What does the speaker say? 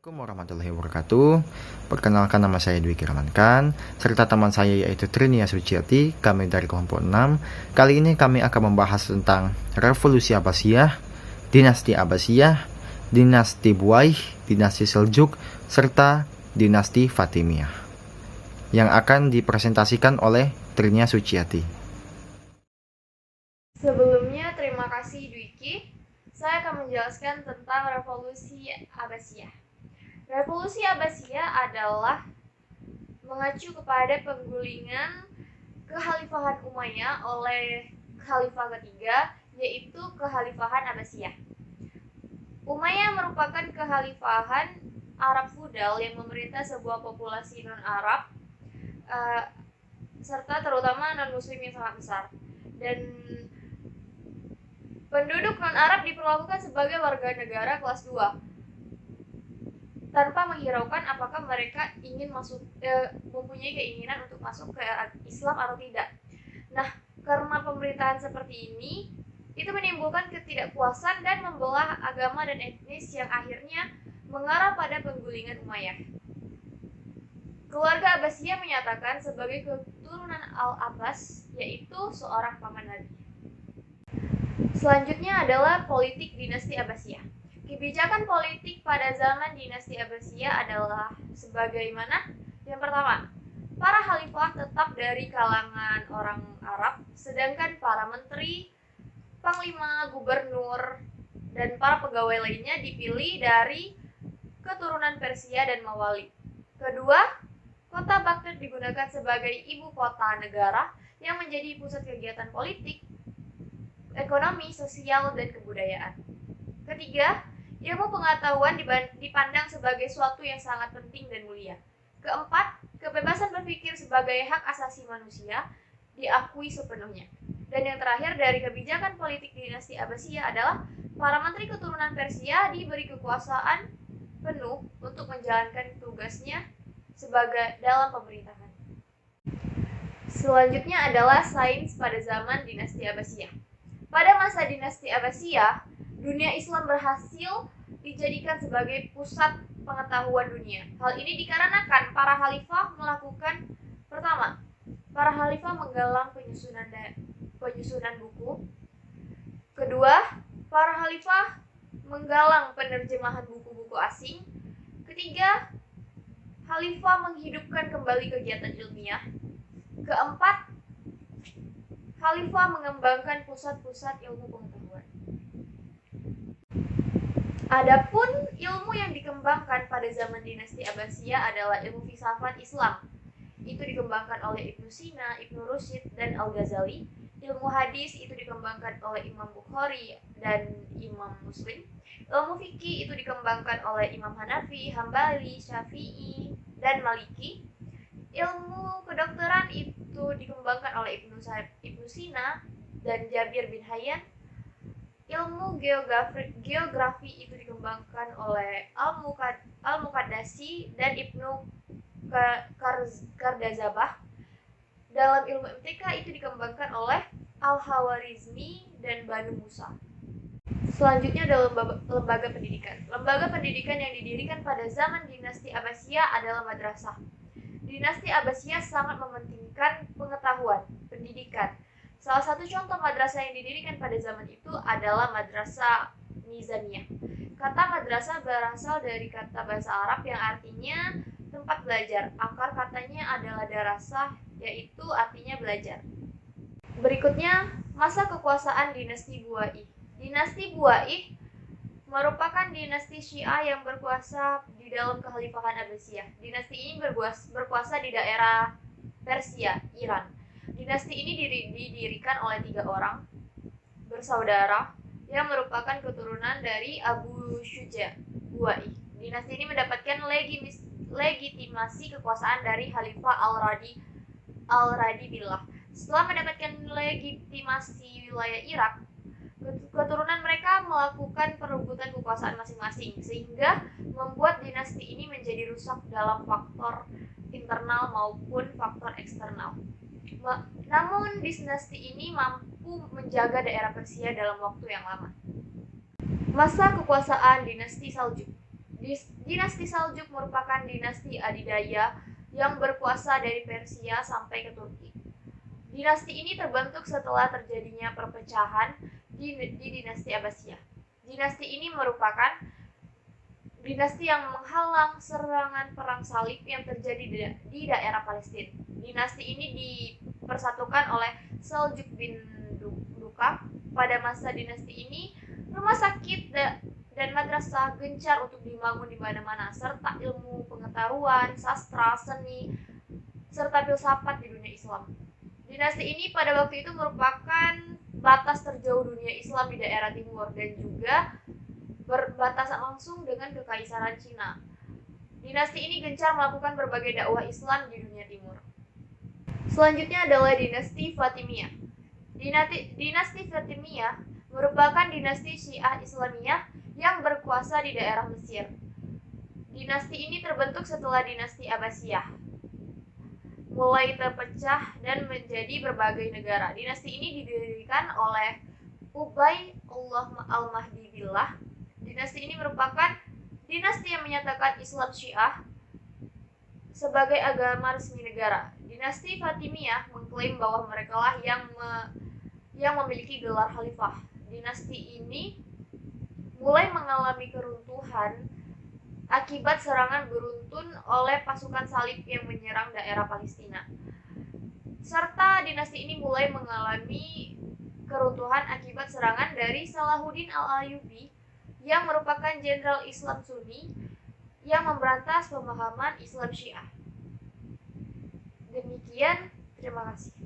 Assalamualaikum warahmatullahi wabarakatuh. Perkenalkan, nama saya Dwi Kiramankan, serta teman saya yaitu Trinia Suciati, kami dari kelompok 6. Kali ini kami akan membahas tentang Revolusi Abbasiyah, Dinasti Abbasiyah, Dinasti Buaih, Dinasti Seljuk, serta Dinasti Fatimiyah, yang akan dipresentasikan oleh Trinia Suciati. Sebelumnya, terima kasih Dwiki. Saya akan menjelaskan tentang Revolusi Abbasiyah. Revolusi Abbasiyah adalah mengacu kepada penggulingan Kekhalifahan Umayyah oleh Khalifah ketiga, yaitu Kekhalifahan Abbasiyah. Umayyah merupakan kekhalifahan Arab feudal yang memerintah sebuah populasi non-Arab, serta terutama non-Muslim yang sangat besar. Dan penduduk non-Arab diperlakukan sebagai warga negara kelas 2 tanpa menghiraukan apakah mereka ingin mempunyai keinginan untuk masuk ke Islam atau tidak. Nah, karena pemerintahan seperti ini, itu menimbulkan ketidakpuasan dan membelah agama dan etnis yang akhirnya mengarah pada penggulingan Umayyah. Keluarga Abbasiyah menyatakan sebagai keturunan Al-Abbas, yaitu seorang paman Nabi. Selanjutnya adalah politik dinasti Abbasiyah. Kebijakan politik pada zaman dinasti Abbasiyah adalah sebagaimana: yang pertama, para khalifah tetap dari kalangan orang Arab, sedangkan para menteri, panglima, gubernur, dan para pegawai lainnya dipilih dari keturunan Persia dan Mawali. Kedua, kota Baghdad digunakan sebagai ibu kota negara yang menjadi pusat kegiatan politik, ekonomi, sosial, dan kebudayaan. Ketiga, ilmu pengetahuan dipandang sebagai suatu yang sangat penting dan mulia. Keempat, kebebasan berpikir sebagai hak asasi manusia diakui sepenuhnya. Dan yang terakhir dari kebijakan politik dinasti Abbasiyah adalah para menteri keturunan Persia diberi kekuasaan penuh untuk menjalankan tugasnya sebagai dalam pemerintahan. Selanjutnya adalah sains pada zaman dinasti Abbasiyah. Pada masa dinasti Abbasiyah, dunia Islam berhasil dijadikan sebagai pusat pengetahuan dunia. Hal ini dikarenakan para khalifah melakukan: pertama, para khalifah menggalang penyusunan buku. Kedua, para khalifah menggalang penerjemahan buku-buku asing. Ketiga, khalifah menghidupkan kembali kegiatan ilmiah. Keempat, khalifah mengembangkan pusat-pusat ilmu pengetahuan. Adapun ilmu yang dikembangkan pada zaman dinasti Abbasiyah adalah ilmu filsafat Islam. Itu dikembangkan oleh Ibnu Sina, Ibnu Rushd, dan Al-Ghazali. Ilmu hadis itu dikembangkan oleh Imam Bukhari dan Imam Muslim. Ilmu fikih itu dikembangkan oleh Imam Hanafi, Hambali, Syafi'i, dan Maliki. Ilmu kedokteran itu dikembangkan oleh Ibnu Sina dan Jabir bin Hayyan. Ilmu geografi itu dikembangkan oleh Al-Muqaddasi dan Ibnu Kardazabah. Dalam ilmu MTK itu dikembangkan oleh Al-Hawarizmi dan Banu Musa. Selanjutnya adalah lembaga pendidikan. Lembaga pendidikan yang didirikan pada zaman dinasti Abbasiyah adalah madrasah. Dinasti Abbasiyah sangat mementingkan pengetahuan, pendidikan. Salah satu contoh madrasah yang didirikan pada zaman itu adalah Madrasah Nizamiyah. Kata madrasah berasal dari kata bahasa Arab yang artinya tempat belajar. Akar katanya adalah darasah, yaitu artinya belajar. Berikutnya, masa kekuasaan dinasti Buaih. Dinasti Buaih merupakan dinasti Syiah yang berkuasa di dalam kekhalifahan Abbasiyah. Dinasti ini berkuasa di daerah Persia, Iran. Dinasti ini didirikan oleh 3 orang bersaudara yang merupakan keturunan dari Abu Syuja Buaih. Dinasti ini mendapatkan legitimasi kekuasaan dari Khalifah Al-Radi Billah. Setelah mendapatkan legitimasi wilayah Irak, keturunan mereka melakukan perebutan kekuasaan masing-masing, sehingga membuat dinasti ini menjadi rusak dalam faktor internal maupun faktor eksternal. Namun dinasti ini mampu menjaga daerah Persia dalam waktu yang lama. Masa kekuasaan dinasti Seljuk. Dinasti Saljuk merupakan dinasti adidaya yang berkuasa dari Persia sampai ke Turki. Dinasti ini terbentuk setelah terjadinya perpecahan di dinasti Abbasiyah. Dinasti ini merupakan dinasti yang menghalang serangan perang salib yang terjadi di daerah Palestina. Dinasti ini dipersatukan oleh Seljuk bin Duka. Pada masa dinasti ini, rumah sakit dan madrasah gencar untuk dibangun di mana-mana, serta ilmu pengetahuan, sastra, seni, serta filsafat di dunia Islam. Dinasti ini pada waktu itu merupakan batas terjauh dunia Islam di daerah timur dan juga berbatasan langsung dengan Kekaisaran Cina. Dinasti ini gencar melakukan berbagai dakwah Islam di dunia timur. Selanjutnya adalah dinasti Fatimiyah. Dinasti Fatimiyah merupakan dinasti Syiah Islamiyah yang berkuasa di daerah Mesir. Dinasti ini terbentuk setelah dinasti Abbasiyah mulai terpecah dan menjadi berbagai negara. Dinasti ini didirikan oleh Ubay al-Mahdi Billah. Dinasti ini merupakan dinasti yang menyatakan Islam Syiah sebagai agama resmi negara. Dinasti Fatimiyah mengklaim bahwa merekalah yang memiliki gelar khalifah. Dinasti ini mulai mengalami keruntuhan akibat serangan beruntun oleh pasukan salib yang menyerang daerah Palestina. Serta dinasti ini mulai mengalami keruntuhan akibat serangan dari Salahuddin al-Ayyubi yang merupakan jenderal Islam Sunni yang memberantas pemahaman Islam Syiah. Demikian, terima kasih.